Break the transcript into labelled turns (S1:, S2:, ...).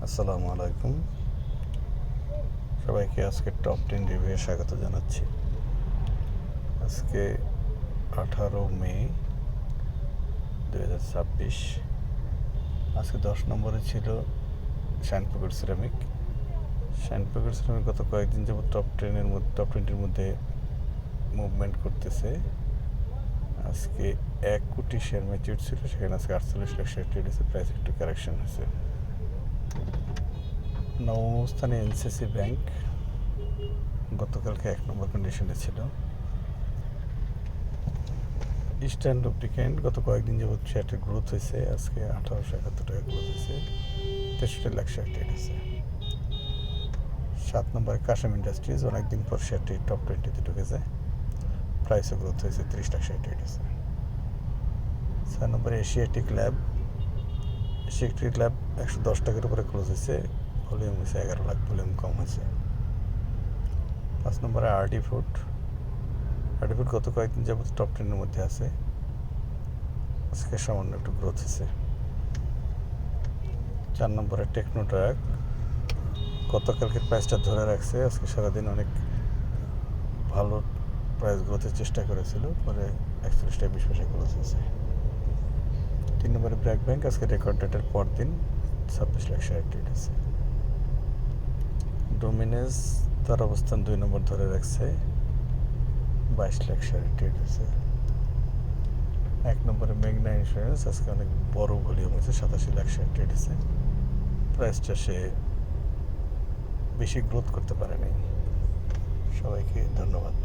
S1: আসসালামু আলাইকুম। সবাইকে আজকে টপ 10 রিভিউয়ে স্বাগত জানাচ্ছি। আজকে 18 মে 2026। আজকে 10 নম্বরে ছিল শাইনপুকুর সিরামিক। শাইনপুকুর সিরামিক গত কয়েকদিন যাবত টপ 20-র মধ্যে মুভমেন্ট করতেছে। আজকে 1 কোটি শেয়ার ম্যাচিউর ছিল, সেখানে আজকে 48 লাখ শেয়ার ট্রেড হয়েছে, প্রাইস একটু কারেকশন হয়েছে। নবম অবস্থানে এনসিসি ব্যাংক, গতকালকে 1 নম্বর কন্ডিশনে ছিল। ইস্টার্ন লুব্রিক্যান্ট গত কয়েকদিন যাবৎ শেয়ারটির গ্রোথ হয়েছে, আজকে 1871 টাকা গ্রোথ হয়েছে, 63 লাখ শেয়ার ট্রেড হয়েছে। 7 নম্বরে কাশেম ইন্ডাস্ট্রিজ, অনেকদিন পর শেয়ারটি টপ 20-তে ঢুকেছে, প্রাইসও গ্রোথ হয়েছে, 30 লাখ শেয়ার ট্রেড হয়েছে। 6 নম্বরে এশিয়াটিক ল্যাব 110 টাকার উপরে ক্লোজ হয়েছে, ভলিউম হয়েছে 11 লাখ, ভলিউম কম হয়েছে। 5 নম্বরে আরডি ফুড গত কয়েকদিন যাবত টপ 10-এর মধ্যে আছে, আজকে সামান্য একটু গ্রোথ হয়েছে। 4 নম্বরে টেকনোট্রাক, গতকালকের প্রাইসটা ধরে রাখছে, আজকে সারাদিন অনেক ভালো প্রাইস গ্রোথের চেষ্টা করেছিল, পরে 41 টাকা 20 পয়সা গ্রোথ হয়েছে। 3 নম্বরে ব্র্যাক ব্যাংক, আজকে রেকর্ড ডেটের পর দিন 26 লাখ শেয়ার ট্রেড হয়েছে। ডোমিনেজ তার অবস্থান 2 নম্বর ধরে রাখছে, 22 লাখ শেয়ার ট্রেড হয়েছে। 1 নম্বরে মেঘনা ইন্স্যুরেন্স, আজকে অনেক বড় ভলিউম হয়েছে, 87 লাখ শেয়ার ট্রেড হয়েছে, প্রাইসটা সে বেশি গ্রোথ করতে পারেনি। সবাইকে ধন্যবাদ।